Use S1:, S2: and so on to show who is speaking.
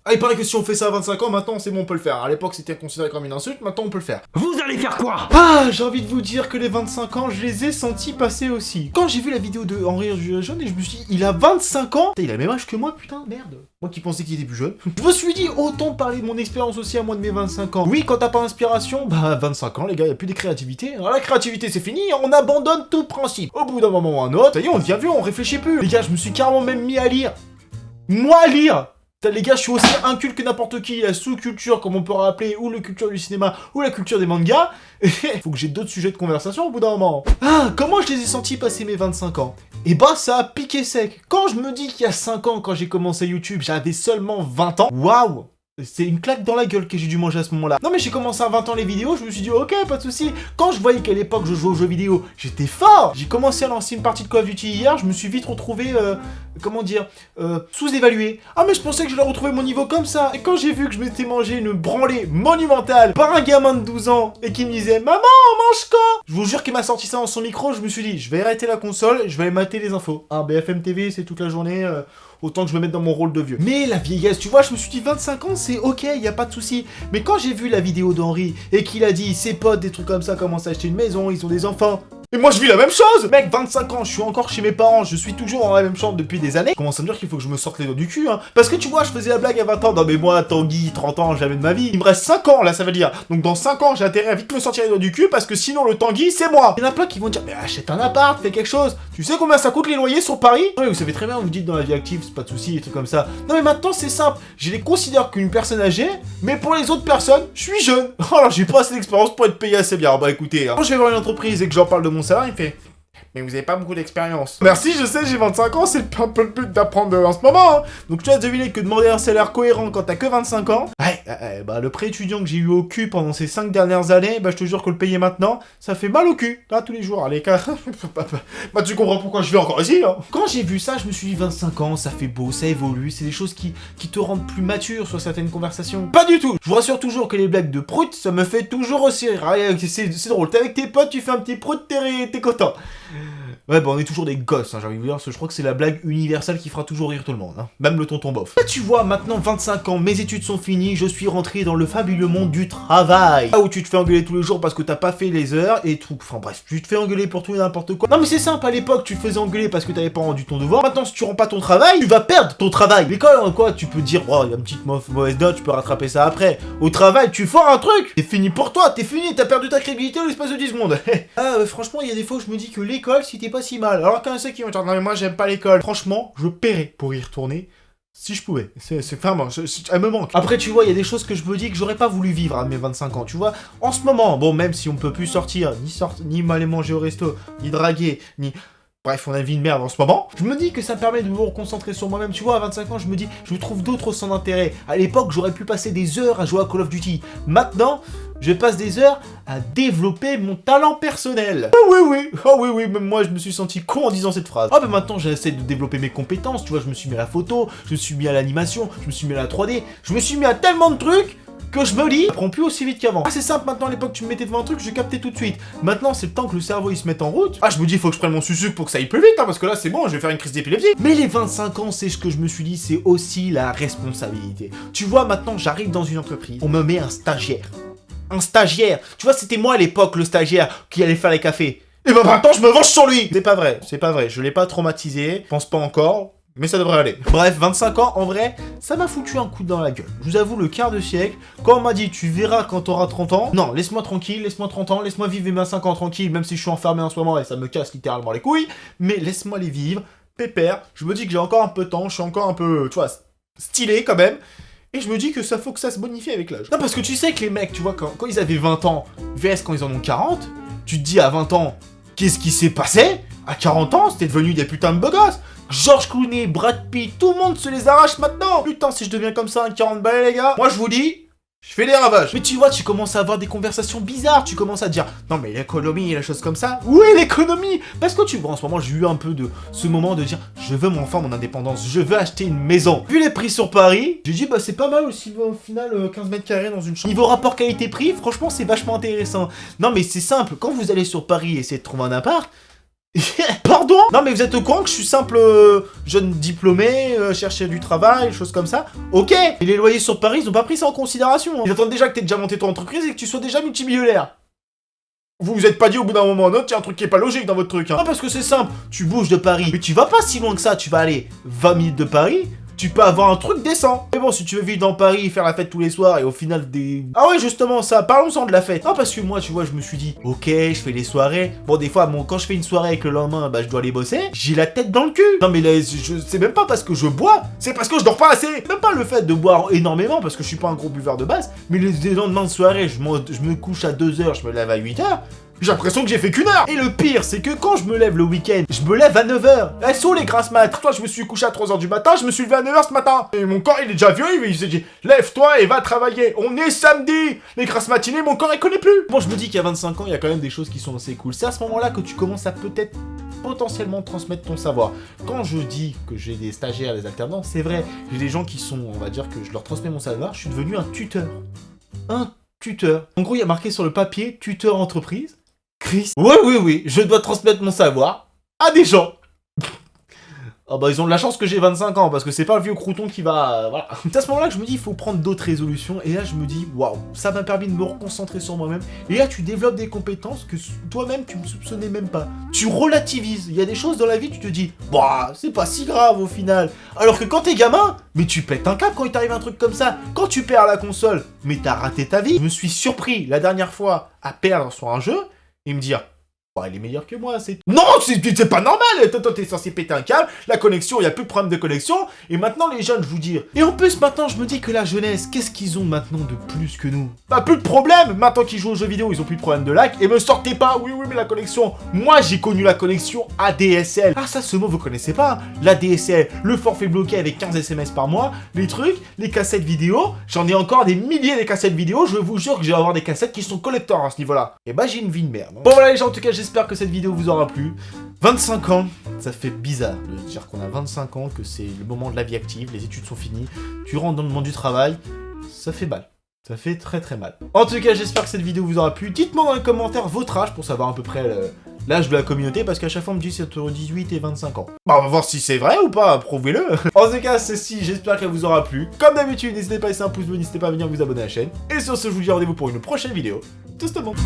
S1: Ah, il paraît que si on fait ça à 25 ans, maintenant c'est bon, on peut le faire. À l'époque, c'était considéré comme une insulte, maintenant on peut le faire.
S2: Vous allez faire quoi?
S1: Ah, j'ai envie de vous dire que les 25 ans, je les ai sentis passer aussi. Quand j'ai vu la vidéo de Henri Jeune, et je me suis dit, il a 25 ans. Putain, il a le même âge que moi, putain, merde. Moi qui pensais qu'il était plus jeune. Je me suis dit, autant parler de mon expérience aussi à moi de mes 25 ans. Oui, quand t'as pas d'inspiration, bah 25 ans, les gars, y a plus de créativité. Alors la créativité, c'est fini, on abandonne tout principe. Au bout d'un moment ou un autre, ça y est, on devient vieux, on réfléchit plus. Les gars, je me suis carrément même mis à lire. Moi à lire. Les gars, je suis aussi inculte que n'importe qui, la sous-culture, comme on peut rappeler, ou la culture du cinéma, ou la culture des mangas. Et faut que j'ai d'autres sujets de conversation au bout d'un moment. Ah, comment je les ai sentis passer mes 25 ans? Et bah, ça a piqué sec. Quand je me dis qu'il y a 5 ans, quand j'ai commencé YouTube, j'avais seulement 20 ans. Waouh! C'est une claque dans la gueule que j'ai dû manger à ce moment-là. Non mais j'ai commencé à 20 ans les vidéos, je me suis dit ok, pas de souci. Quand je voyais qu'à l'époque je jouais aux jeux vidéo, j'étais fort. J'ai commencé à lancer une partie de Call of Duty hier, je me suis vite retrouvé, comment dire, sous-évalué. Ah mais je pensais que je l'aurais retrouvé mon niveau comme ça. Et quand j'ai vu que je m'étais mangé une branlée monumentale par un gamin de 12 ans et qui me disait maman, on mange quand? Je vous jure qu'il m'a sorti ça dans son micro, je me suis dit je vais arrêter la console, je vais aller mater les infos. Ah BFM TV c'est toute la journée, autant que je me mette dans mon rôle de vieux. Mais la vieillesse, tu vois, je me suis dit 25 ans, c'est ok, y a pas de souci. Mais quand j'ai vu la vidéo d'Henri et qu'il a dit ses potes, des trucs comme ça, commencent à acheter une maison, ils ont des enfants. Et moi je vis la même chose. Mec, 25 ans, je suis encore chez mes parents, je suis toujours dans la même chambre depuis des années. Comment ça me dire qu'il faut que je me sorte les doigts du cul, hein? Parce que tu vois, je faisais la blague à 20 ans, non mais moi, Tanguy, 30 ans, jamais de ma vie. Il me reste 5 ans là, ça veut dire. Donc dans 5 ans, j'ai intérêt à vite me sortir les doigts du cul parce que sinon le Tanguy, c'est moi. Il y en a plein qui vont dire, mais achète un appart, fais quelque chose. Tu sais combien ça coûte les loyers sur Paris? Oui, vous savez très bien, vous dites dans la vie active, c'est pas de soucis, des trucs comme ça. Non mais maintenant c'est simple, je les considère qu'une personne âgée, mais pour les autres personnes, je suis jeune. Alors j'ai pas assez d'expérience pour être payé assez bien. Bah écoutez, hein. Quand je vais voir une entreprise et que j'en parle de mon salaire, il fait... Mais vous avez pas beaucoup d'expérience. Merci, je sais, j'ai 25 ans, c'est un peu le but d'apprendre en ce moment. Hein. Donc tu as deviné que demander un salaire cohérent quand t'as que 25 ans, bah le prêt étudiant que j'ai eu au cul pendant ces 5 dernières années, bah je te jure que le payer maintenant, ça fait mal au cul. Là, tous les jours, allez, bah tu comprends pourquoi je vais encore ici, là. Quand j'ai vu ça, je me suis dit 25 ans, ça fait beau, ça évolue, c'est des choses qui te rendent plus mature sur certaines conversations. Pas du tout. Je vous rassure toujours que les blagues de prout, ça me fait toujours aussi rire. C'est drôle, t'es avec tes potes, tu fais un petit prout, t'es content. Ouais, bah on est toujours des gosses, hein, j'ai envie de vous dire, parce que je crois que c'est la blague universelle qui fera toujours rire tout le monde, hein. Même le tonton bof. Là, tu vois, maintenant 25 ans, mes études sont finies, je suis rentré dans le fabuleux monde du travail. Là où tu te fais engueuler tous les jours parce que t'as pas fait les heures et tout. Enfin bref, tu te fais engueuler pour tout et n'importe quoi. Non mais c'est simple, à l'époque, tu te faisais engueuler parce que t'avais pas rendu ton devoir. Maintenant, si tu rends pas ton travail, tu vas perdre ton travail. L'école, quoi, tu peux dire, oh, il y a une petite mauvaise note, tu peux rattraper ça après. Au travail, tu foires un truc, c'est fini pour toi, t'es fini, t'as perdu ta crédibilité en l'espace de 10 secondes. Franchement, il y a des fois où je me dis que l'école, c'était pas si mal. Alors qu'un sait qui vont dire, non mais moi j'aime pas l'école. Franchement, je paierais pour y retourner. Si je pouvais, c'est vraiment, elle me manque. Après, tu vois, il y a des choses que je me dis que j'aurais pas voulu vivre à mes 25 ans, tu vois. En ce moment, bon, même si on peut plus sortir, ni aller manger au resto, ni draguer, ni... Bref, on a une vie de merde en ce moment. Je me dis que ça me permet de me reconcentrer sur moi-même. Tu vois, à 25 ans, je me dis, je trouve d'autres centres d'intérêt. À l'époque, j'aurais pu passer des heures à jouer à Call of Duty. Maintenant, je passe des heures à développer mon talent personnel. Oh oui, même moi, je me suis senti con en disant cette phrase. Ah, ben maintenant, j'essaie de développer mes compétences. Tu vois, je me suis mis à la photo, je me suis mis à l'animation, je me suis mis à la 3D, je me suis mis à tellement de trucs que je me dis, je prends plus aussi vite qu'avant. Ah, c'est simple, maintenant, à l'époque, tu me mettais devant un truc, je captais tout de suite. Maintenant, c'est le temps que le cerveau, il se mette en route. Ah, je me dis, il faut que je prenne mon sucre pour que ça aille plus vite, hein, parce que là, c'est bon, je vais faire une crise d'épilepsie. Mais les 25 ans, c'est ce que je me suis dit, c'est aussi la responsabilité. Tu vois, maintenant, j'arrive dans une entreprise, on me met un stagiaire. Un stagiaire. Tu vois, c'était moi à l'époque, le stagiaire, qui allait faire les cafés. Et bah maintenant, je me venge sur lui. C'est pas vrai, je l'ai pas traumatisé, je pense pas encore. Mais ça devrait aller. Bref, 25 ans, en vrai, ça m'a foutu un coup dans la gueule. Je vous avoue, le quart de siècle, quand on m'a dit, tu verras quand t'auras 30 ans. Non, laisse-moi tranquille, laisse-moi 30 ans, laisse-moi vivre mes 25 ans tranquille, même si je suis enfermé en ce moment et ça me casse littéralement les couilles. Mais laisse-moi les vivre, pépère. Je me dis que j'ai encore un peu de temps, je suis encore un peu, tu vois, stylé quand même. Et je me dis que ça faut que ça se bonifie avec l'âge. Non, parce que tu sais que les mecs, tu vois, quand ils avaient 20 ans, vs quand ils en ont 40, tu te dis à 20 ans, qu'est-ce qui s'est passé? À 40 ans, c'était devenu des putains de beaux gosses. George Clooney, Brad Pitt, tout le monde se les arrache maintenant. Putain, si je deviens comme ça, un 40 balais, les gars, moi je vous dis, je fais des ravages. Mais tu vois, tu commences à avoir des conversations bizarres. Tu commences à dire, non mais l'économie et la chose comme ça. Oui, l'économie. Parce que tu vois, en ce moment, j'ai eu un peu de ce moment de dire, je veux enfin mon indépendance, je veux acheter une maison. Vu les prix sur Paris, j'ai dit, bah c'est pas mal aussi, au final, 15 mètres carrés dans une chambre. Niveau rapport qualité-prix, franchement, c'est vachement intéressant. Non mais c'est simple, quand vous allez sur Paris et essayer de trouver un appart, Pardon? Non mais vous êtes au courant que je suis simple jeune diplômé, chercher du travail, choses comme ça. Ok. Et les loyers sur Paris, ils ont pas pris ça en considération. Ils attendent déjà que t'aies déjà monté ton entreprise et que tu sois déjà multimillionnaire. Vous vous êtes pas dit au bout d'un moment ou d'un autre, il y a un truc qui est pas logique dans votre truc. Hein. Non parce que c'est simple, tu bouges de Paris, mais tu vas pas si loin que ça, tu vas aller 20 minutes de Paris. Tu peux avoir un truc décent. Mais bon, si tu veux vivre dans Paris, faire la fête tous les soirs et au final des... Ah ouais, justement, ça, parlons-en de la fête. Non, parce que moi, tu vois, je me suis dit, ok, je fais les soirées. Bon, des fois, quand je fais une soirée et que le lendemain, bah, je dois aller bosser, j'ai la tête dans le cul. Non, mais là, c'est même pas parce que je bois, c'est parce que je dors pas assez. Même pas le fait de boire énormément, parce que je suis pas un gros buveur de base, mais les lendemains de soirée, je me couche à 2h, je me lève à 8h. J'ai l'impression que j'ai fait qu'une heure. Et le pire, c'est que quand je me lève le week-end, je me lève à 9h. Elles sont les grasses mat. Toi, je me suis couché à 3h du matin, je me suis levé à 9h ce matin. Et mon corps, il est déjà vieux, il s'est dit, lève-toi et va travailler. On est samedi. Les grasses matinées, mon corps, il connaît plus. Bon, je me dis qu'à 25 ans, il y a quand même des choses qui sont assez cool. C'est à ce moment-là que tu commences à peut-être potentiellement transmettre ton savoir. Quand je dis que j'ai des stagiaires, des alternants, c'est vrai. J'ai des gens qui sont, on va dire que je leur transmets mon savoir. Je suis devenu un tuteur. Un tuteur. En gros, il y a marqué sur le papier, tuteur entreprise. Chris. Oui, je dois transmettre mon savoir à des gens. Ah bah ils ont de la chance que j'ai 25 ans, parce que c'est pas le vieux crouton qui va... voilà. C'est à ce moment-là que je me dis, il faut prendre d'autres résolutions, et là je me dis, waouh, ça m'a permis de me reconcentrer sur moi-même, et là tu développes des compétences que toi-même tu ne soupçonnais même pas. Tu relativises, il y a des choses dans la vie, tu te dis, bah c'est pas si grave au final. Alors que quand t'es gamin, mais tu pètes un câble quand il t'arrive un truc comme ça. Quand tu perds la console, mais t'as raté ta vie. Je me suis surpris la dernière fois à perdre sur un jeu, et me dire, bah, il est meilleur que moi, c'est... Non, c'est pas normal. Toi, t'es censé péter un câble, la connexion, il y a plus de problème de connexion, et maintenant les jeunes, je vous dis... Et en plus, maintenant, je me dis que la jeunesse, qu'est-ce qu'ils ont maintenant de plus que nous? Bah, plus de problème. Maintenant qu'ils jouent aux jeux vidéo, ils ont plus de problème de lag, et me sortez pas, oui, mais la connexion... Moi, j'ai connu la connexion ADSL. Ah, ça, ce mot, vous connaissez pas. L'ADSL, le forfait bloqué avec 15 SMS par mois, les trucs, les cassettes vidéo, j'en ai encore des milliers de cassettes vidéo, je vous jure que je vais avoir des cassettes qui sont collecteurs à ce niveau-là. Et bah, j'ai une vie de merde. Bon, voilà les gens, en tout cas, j'espère que cette vidéo vous aura plu. 25 ans, ça fait bizarre de dire qu'on a 25 ans, que c'est le moment de la vie active, les études sont finies, tu rentres dans le monde du travail, ça fait mal. Ça fait très très mal. En tout cas, j'espère que cette vidéo vous aura plu. Dites-moi dans les commentaires votre âge pour savoir à peu près l'âge de la communauté, parce qu'à chaque fois on me dit c'est entre 18 et 25 ans. Bah on va voir si c'est vrai ou pas, prouvez-le. En tout cas, ceci, j'espère qu'elle vous aura plu. Comme d'habitude, n'hésitez pas à laisser un pouce bleu, n'hésitez pas à venir vous abonner à la chaîne. Et sur ce, je vous dis rendez-vous pour une prochaine vidéo. Tout ce monde.